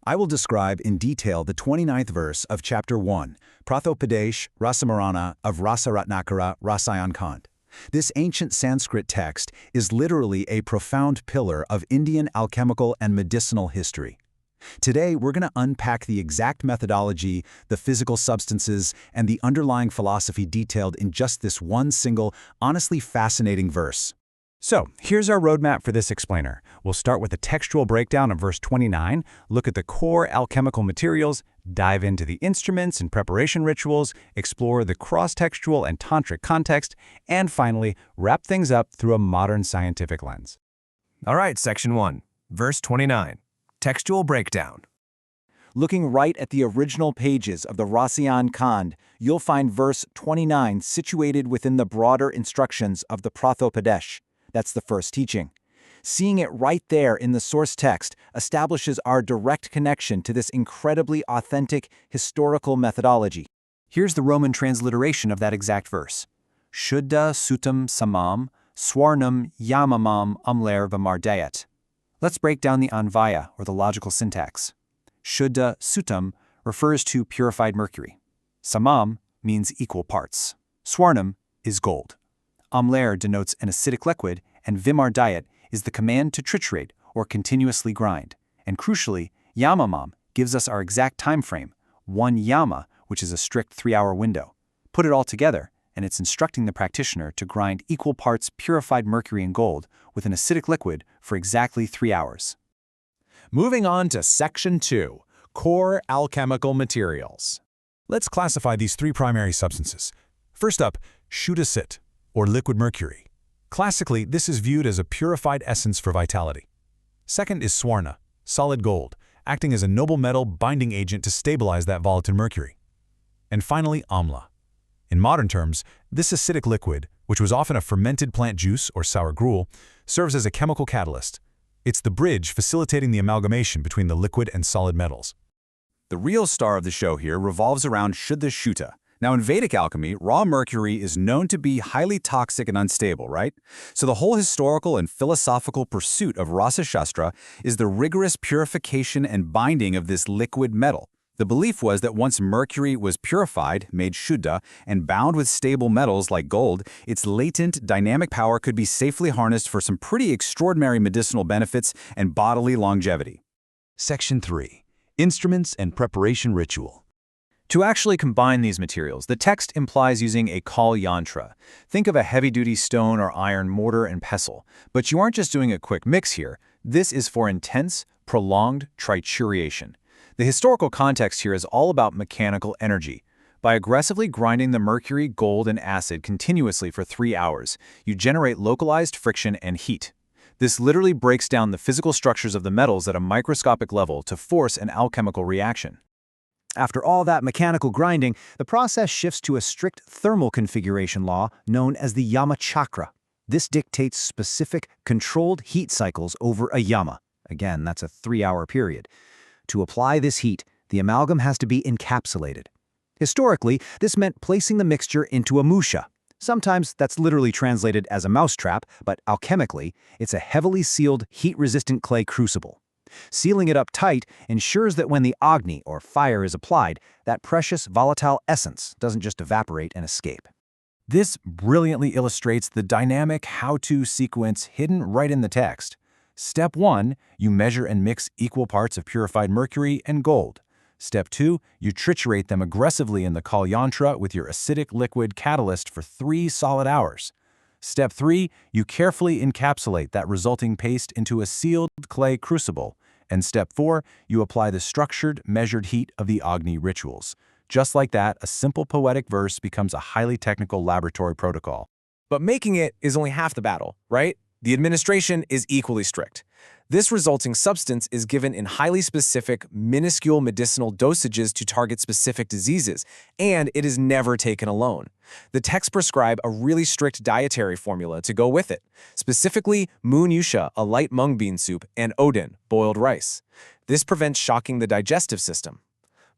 I will describe in detail the 29th verse of chapter 1, Prathopadesh Rasamarana of Rasaratnakara Rasayankhand. This ancient Sanskrit text is literally a profound pillar of Indian alchemical and medicinal history. Today, we're going to unpack the exact methodology, the physical substances, and the underlying philosophy detailed in just this one single, honestly fascinating verse. So, here's our roadmap for this explainer. We'll start with a textual breakdown of verse 29, look at the core alchemical materials, dive into the instruments and preparation rituals, explore the cross-textual and tantric context, and finally, wrap things up through a modern scientific lens. All right, section 1, verse 29, textual breakdown. Looking right at the original pages of the Rasayankhand, you'll find verse 29 situated within the broader instructions of the Prathopadesh. That's the first teaching. Seeing it right there in the source text establishes our direct connection to this incredibly authentic historical methodology. Here's the Roman transliteration of that exact verse. Shuddha sutam samam, swarnam yamamam umlair vamardayat. Let's break down the Anvaya, or the logical syntax. Shuddha sutam refers to purified mercury. Samam means equal parts. Swarnam is gold. Umlair denotes an acidic liquid, and vimardayat is the command to triturate or continuously grind. And crucially, yamamam gives us our exact time frame, 1 yama, which is a strict 3-hour window. Put it all together, and it's instructing the practitioner to grind equal parts purified mercury and gold with an acidic liquid for exactly 3 hours. Moving on to section 2, core alchemical materials. Let's classify these 3 primary substances. First up, Shuddha, or liquid mercury. Classically, this is viewed as a purified essence for vitality. Second is Swarna, solid gold, acting as a noble metal binding agent to stabilize that volatile mercury. And finally, Amla. In modern terms, this acidic liquid, which was often a fermented plant juice or sour gruel, serves as a chemical catalyst. It's the bridge facilitating the amalgamation between the liquid and solid metals. The real star of the show here revolves around Shuddha. Now, in Vedic alchemy, raw mercury is known to be highly toxic and unstable, right? So the whole historical and philosophical pursuit of Rasa Shastra is the rigorous purification and binding of this liquid metal. The belief was that once mercury was purified, made Shuddha, and bound with stable metals like gold, its latent dynamic power could be safely harnessed for some pretty extraordinary medicinal benefits and bodily longevity. Section 3. Instruments and Preparation Ritual. To actually combine these materials, the text implies using a kal yantra. Think of a heavy-duty stone or iron mortar and pestle. But you aren't just doing a quick mix here. This is for intense, prolonged trituriation. The historical context here is all about mechanical energy. By aggressively grinding the mercury, gold, and acid continuously for 3 hours, you generate localized friction and heat. This literally breaks down the physical structures of the metals at a microscopic level to force an alchemical reaction. After all that mechanical grinding, the process shifts to a strict thermal configuration law known as the Yama chakra. This dictates specific, controlled heat cycles over a yama. Again, that's a 3-hour period. To apply this heat, the amalgam has to be encapsulated. Historically, this meant placing the mixture into a musha. Sometimes that's literally translated as a mousetrap, but alchemically, it's a heavily sealed, heat-resistant clay crucible. Sealing it up tight ensures that when the agni, or fire, is applied, that precious volatile essence doesn't just evaporate and escape. This brilliantly illustrates the dynamic how-to sequence hidden right in the text. Step 1, you measure and mix equal parts of purified mercury and gold. Step 2, you triturate them aggressively in the kal yantra with your acidic liquid catalyst for 3 solid hours. Step 3, you carefully encapsulate that resulting paste into a sealed clay crucible. And step 4, you apply the structured, measured heat of the Agni rituals. Just like that, a simple poetic verse becomes a highly technical laboratory protocol. But making it is only half the battle, right? The administration is equally strict. This resulting substance is given in highly specific, minuscule medicinal dosages to target specific diseases, and it is never taken alone. The texts prescribe a really strict dietary formula to go with it, specifically moon yusha, a light mung bean soup, and odin, boiled rice. This prevents shocking the digestive system.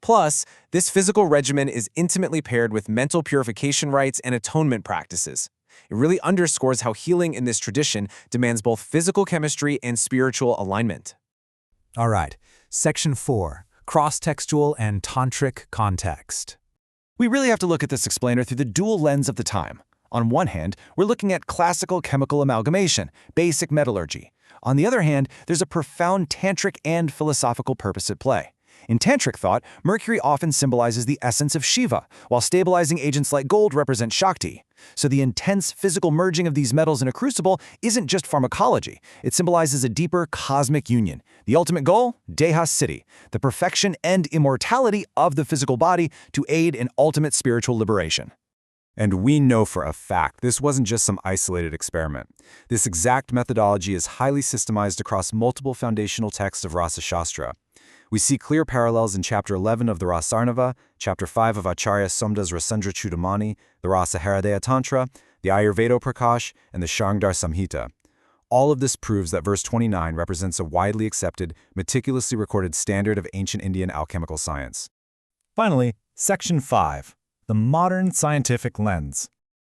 Plus, this physical regimen is intimately paired with mental purification rites and atonement practices. It really underscores how healing in this tradition demands both physical chemistry and spiritual alignment. All right, Section 4. Cross-textual and tantric context. We really have to look at this explainer through the dual lens of the time. On one hand, we're looking at classical chemical amalgamation, basic metallurgy. On the other hand, there's a profound tantric and philosophical purpose at play. In tantric thought, Mercury often symbolizes the essence of Shiva, while stabilizing agents like gold represent Shakti. So the intense physical merging of these metals in a crucible isn't just pharmacology. It symbolizes a deeper cosmic union. The ultimate goal? Deha Siddhi, the perfection and immortality of the physical body to aid in ultimate spiritual liberation. And we know for a fact this wasn't just some isolated experiment. This exact methodology is highly systemized across multiple foundational texts of Rasa Shastra. We see clear parallels in Chapter 11 of the Rasarnava, Chapter 5 of Acharya Somda's Rasandra Chudamani, the Rasa Hridaya Tantra, the Ayurveda Prakash, and the Sharngdar Samhita. All of this proves that verse 29 represents a widely accepted, meticulously recorded standard of ancient Indian alchemical science. Finally, Section 5. The modern scientific lens.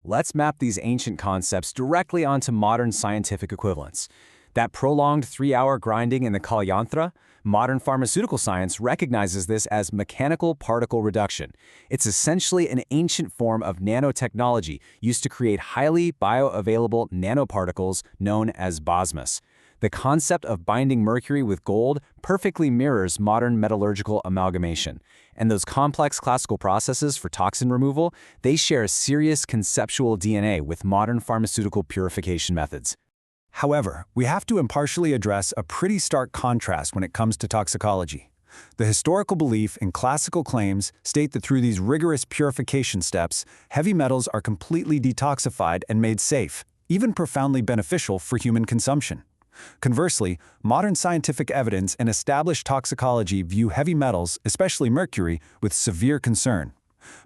Let's map these ancient concepts directly onto modern scientific equivalents. That prolonged 3-hour grinding in the Kalyantra, modern pharmaceutical science recognizes this as mechanical particle reduction. It's essentially an ancient form of nanotechnology used to create highly bioavailable nanoparticles known as bosmos. The concept of binding mercury with gold perfectly mirrors modern metallurgical amalgamation. And those complex classical processes for toxin removal, they share a serious conceptual DNA with modern pharmaceutical purification methods. However, we have to impartially address a pretty stark contrast when it comes to toxicology. The historical belief and classical claims state that through these rigorous purification steps, heavy metals are completely detoxified and made safe, even profoundly beneficial for human consumption. Conversely, modern scientific evidence and established toxicology view heavy metals, especially mercury, with severe concern.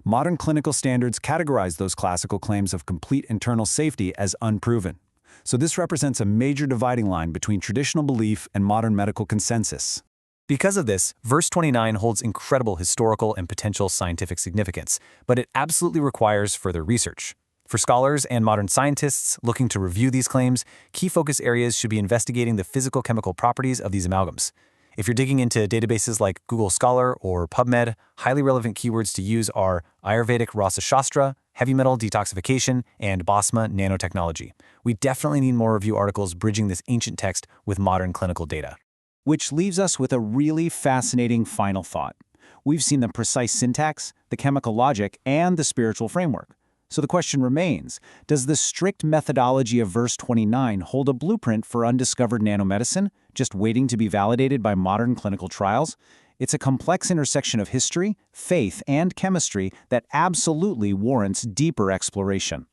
Modern clinical standards categorize those classical claims of complete internal safety as unproven. So this represents a major dividing line between traditional belief and modern medical consensus. Because of this, verse 29 holds incredible historical and potential scientific significance, but it absolutely requires further research. For scholars and modern scientists looking to review these claims, key focus areas should be investigating the physical-chemical properties of these amalgams. If you're digging into databases like Google Scholar or PubMed, highly relevant keywords to use are Ayurvedic Rasa Shastra, heavy metal detoxification, and Bosma nanotechnology. We definitely need more review articles bridging this ancient text with modern clinical data. Which leaves us with a really fascinating final thought. We've seen the precise syntax, the chemical logic, and the spiritual framework. So the question remains, does the strict methodology of verse 29 hold a blueprint for undiscovered nanomedicine, just waiting to be validated by modern clinical trials? It's a complex intersection of history, faith, and chemistry that absolutely warrants deeper exploration.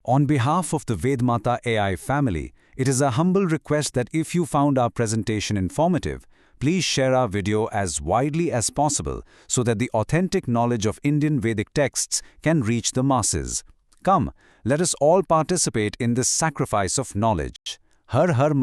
On behalf of the Vedmata AI family, it is a humble request that if you found our presentation informative, please share our video as widely as possible so that the authentic knowledge of Indian Vedic texts can reach the masses. Come, let us all participate in this sacrifice of knowledge. Har Har